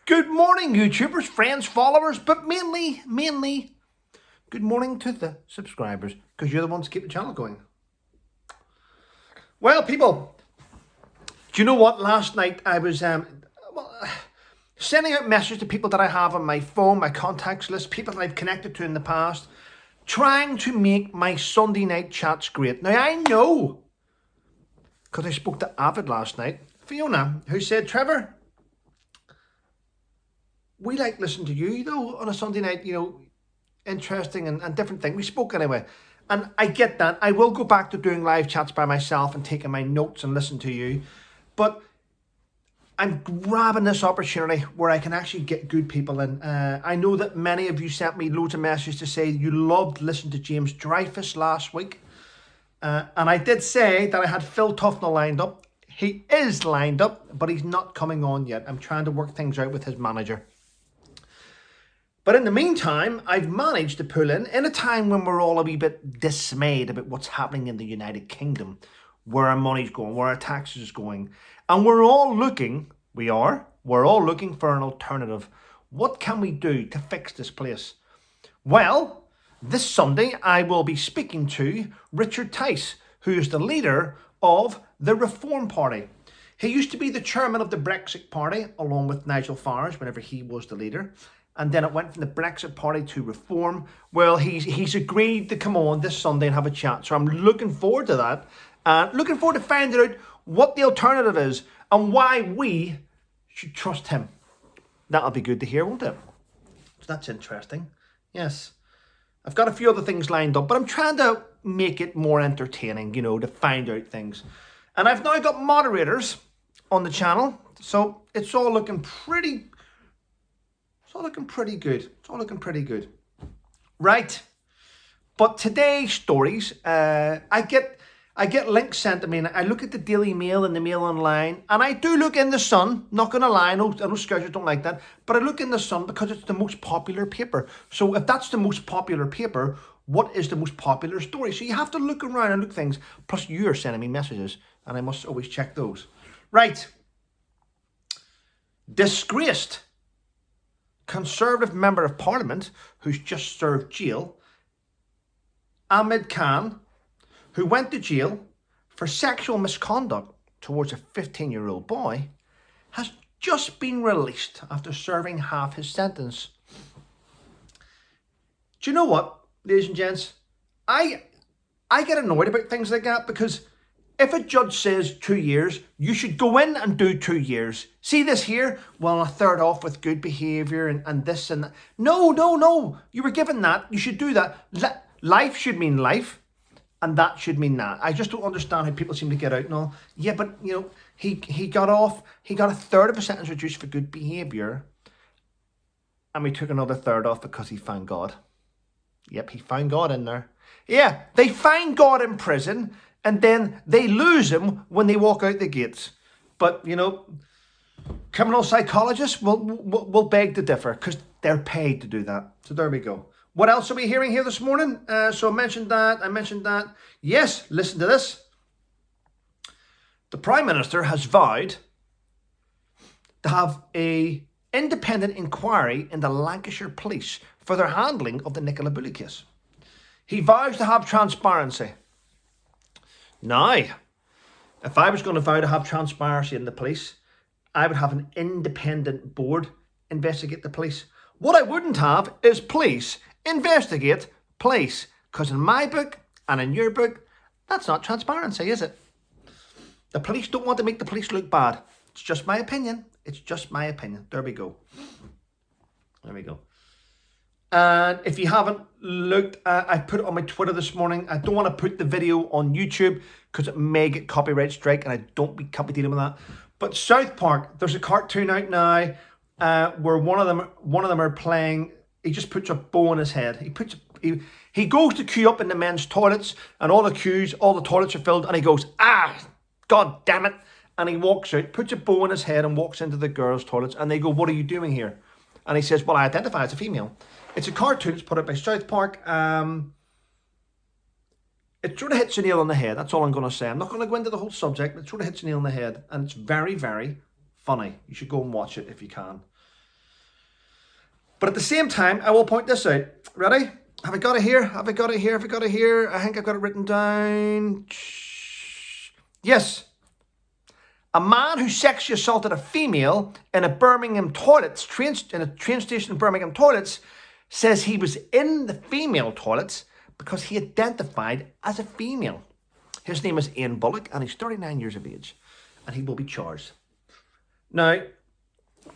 Good morning, YouTubers, friends, followers, but mainly, good morning to the subscribers, because you're the ones that keep the channel going. Well, people, do you know what? Last night I was sending out messages to people that I have on my phone, my contacts list, people that I've connected to in the past, trying to make my Sunday night chats great. Now, I know, because I spoke to Avid last night, Fiona, who said, Trevor, we like listening to you, though, on a Sunday night, interesting and different thing. We spoke anyway. And I get that. I will go back to doing live chats by myself and taking my notes and listen to you. But I'm grabbing this opportunity where I can actually get good people in. I know that many of you sent me loads of messages to say you loved listening to James Dreyfus last week. And I did say that I had Phil Tufnell lined up. He is lined up, but he's not coming on yet. I'm trying to work things out with his manager. But in the meantime, I've managed to pull in a time when we're all a wee bit dismayed about what's happening in the United Kingdom, where our money's going, where our taxes is going. And we're all looking for an alternative. What can we do to fix this place? Well, this Sunday, I will be speaking to Richard Tice, who is the leader of the Reform Party. He used to be the chairman of the Brexit Party, along with Nigel Farage, whenever he was the leader. And then it went from the Brexit Party to Reform. Well, he's agreed to come on this Sunday and have a chat. So I'm looking forward to that. Looking forward to finding out what the alternative is and why we should trust him. That'll be good to hear, won't it? So that's interesting. Yes. I've got a few other things lined up, but I'm trying to make it more entertaining, to find out things. And I've now got moderators on the channel. So it's all looking pretty good. It's all looking pretty good. Right. But today's stories, I get links sent to me, and I look at the Daily Mail and the Mail Online, and I do look in the Sun. Not going to lie, I know Scousers don't like that, but I look in the Sun because it's the most popular paper. So if that's the most popular paper, what is the most popular story? So you have to look around and look things. Plus, you are sending me messages, and I must always check those. Right. Disgraced Conservative Member of Parliament who's just served jail, Ahmed Khan, who went to jail for sexual misconduct towards a 15-year-old boy, has just been released after serving half his sentence. Do you know what, ladies and gents? I get annoyed about things like that, because if a judge says 2 years, you should go in and do 2 years. See this here? Well, a third off with good behaviour and this and that. No. You were given that. You should do that. Life should mean life, and that should mean that. I just don't understand how people seem to get out and all. Yeah, but, he got off. He got a third of a sentence reduced for good behaviour, and we took another third off because he found God. Yep, he found God in there. Yeah, they find God in prison, and then they lose him when they walk out the gates. But, criminal psychologists will beg to differ, because they're paid to do that. So there we go. What else are we hearing here this morning? So I mentioned that. Yes, listen to this. The Prime Minister has vowed to have an independent inquiry in the Lancashire Police for their handling of the Nicola Bulley case. He vows to have transparency. Now, if I was going to vow to have transparency in the police, I would have an independent board investigate the police. What I wouldn't have is police investigate police, because in my book and in your book, that's not transparency, is it? The police don't want to make the police look bad. It's just my opinion. There we go. And if you haven't looked, I put it on my Twitter this morning. I don't want to put the video on YouTube because it may get copyright strike, and I don't be copy dealing with that. But South Park, there's a cartoon out now where one of them are playing. He just puts a bow on his head. He goes to queue up in the men's toilets, and all the toilets are filled, and he goes, God damn it. And he walks out, puts a bow on his head, and walks into the girls' toilets, and they go, what are you doing here? And he says, well, I identify as a female. It's a cartoon. It's put out by South Park. It sort of hits a nail on the head. That's all I'm going to say. I'm not going to go into the whole subject, but it sort of hits a nail on the head. And it's very, very funny. You should go and watch it if you can. But at the same time, I will point this out. Ready? Have I got it here? Have I got it here? Have I got it here? I think I've got it written down. Yes. A man who sexually assaulted a female in a Birmingham toilets, in a train station in Birmingham toilets, says he was in the female toilets because he identified as a female. His name is Ian Bullock and he's 39 years of age and he will be charged. Now,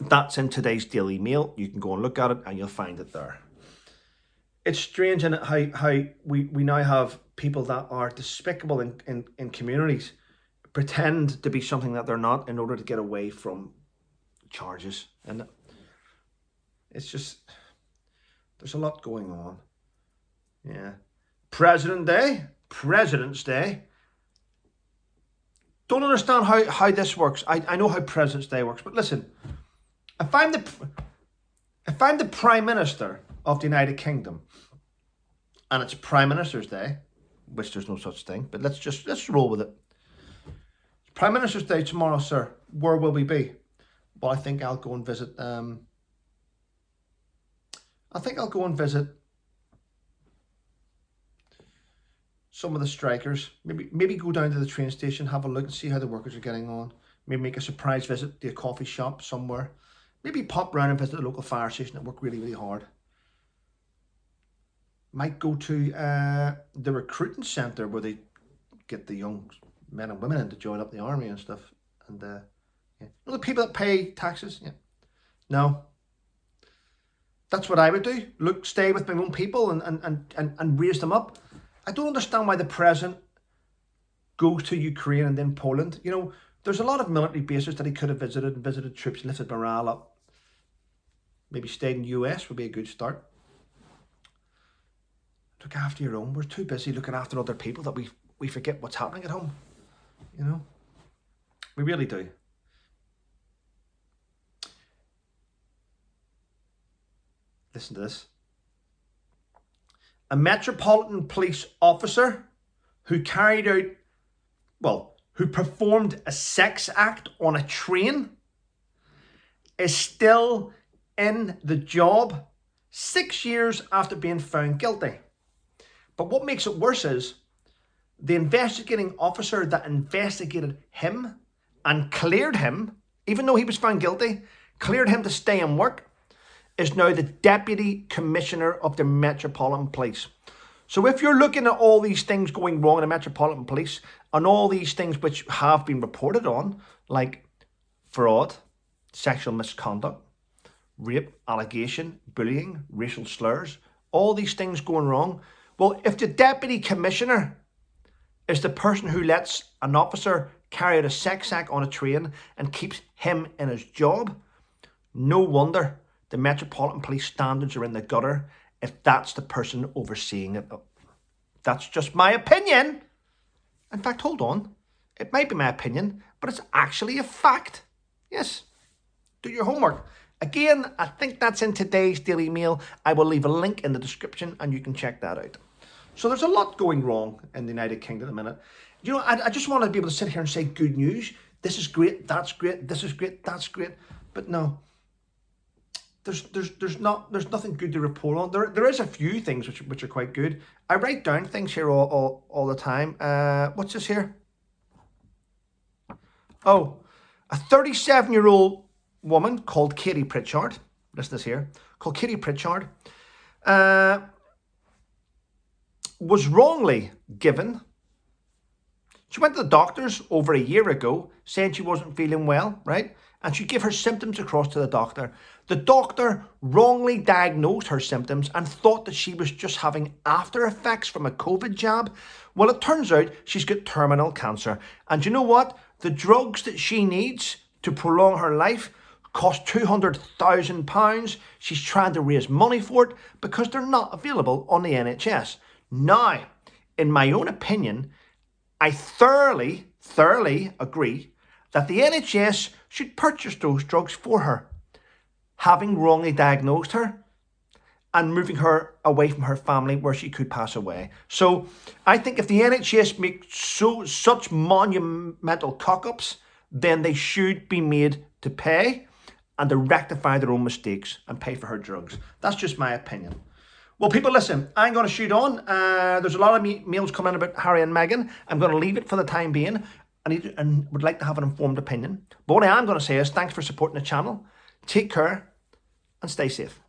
that's in today's Daily Mail. You can go and look at it and you'll find it there. It's strange in how we now have people that are despicable in communities pretend to be something that they're not in order to get away from charges. And it's just, there's a lot going on. Yeah. President's Day. Don't understand how this works. I know how President's Day works, but listen, if I'm the Prime Minister of the United Kingdom and it's Prime Minister's Day, which there's no such thing, but let's roll with it. Prime Minister's Day tomorrow, sir. Where will we be? Well, I think I'll go and visit. Some of the strikers. Maybe go down to the train station, have a look and see how the workers are getting on. Maybe make a surprise visit to a coffee shop somewhere. Maybe pop round and visit the local fire station that work really, really hard. Might go to the recruiting centre where they get the young men and women in to join up the army and stuff. And yeah. You know, the people that pay taxes. Yeah. No. That's what I would do. Look, stay with my own people and raise them up. I don't understand why the president goes to Ukraine and then Poland. You know, there's a lot of military bases that he could have visited troops, lifted morale up. Maybe stayed in the US would be a good start. Look after your own. We're too busy looking after other people that we forget what's happening at home. You know, we really do. Listen to this. A Metropolitan Police officer who who performed a sex act on a train is still in the job 6 years after being found guilty. But what makes it worse is the investigating officer that investigated him and cleared him, even though he was found guilty, cleared him to stay and work, is now the Deputy Commissioner of the Metropolitan Police. So if you're looking at all these things going wrong in the Metropolitan Police and all these things which have been reported on, like fraud, sexual misconduct, rape, allegation, bullying, racial slurs, all these things going wrong, well, if the Deputy Commissioner is the person who lets an officer carry out a sex act on a train and keeps him in his job, no wonder the Metropolitan Police standards are in the gutter if that's the person overseeing it. That's just my opinion. In fact, hold on. It might be my opinion, but it's actually a fact. Yes. Do your homework. Again, I think that's in today's Daily Mail. I will leave a link in the description and you can check that out. So there's a lot going wrong in the United Kingdom at the minute. You know, I just want to be able to sit here and say good news. This is great, that's great, this is great, that's great. But no. There's nothing good to report on. There is a few things which are quite good. I write down things here all the time. What's this here? Oh, a 37-year-old woman called Katie Pritchard. Listen to this here. Called Katie Pritchard. Was wrongly given. She went to the doctors over a year ago saying she wasn't feeling well, right? And she gave her symptoms across to the doctor. The doctor wrongly diagnosed her symptoms and thought that she was just having after effects from a COVID jab. Well, it turns out she's got terminal cancer. And you know what? The drugs that she needs to prolong her life cost £200,000. She's trying to raise money for it because they're not available on the NHS. Now, in my own opinion, I thoroughly agree that the NHS should purchase those drugs for her, having wrongly diagnosed her and moving her away from her family where she could pass away. So I think if the NHS make such monumental cock-ups, then they should be made to pay and to rectify their own mistakes and pay for her drugs. That's just my opinion. Well, people, listen, I'm going to shoot on. There's a lot of mails coming in about Harry and Meghan. I'm going to leave it for the time being. And would like to have an informed opinion. But what I am going to say is thanks for supporting the channel. Take care and stay safe.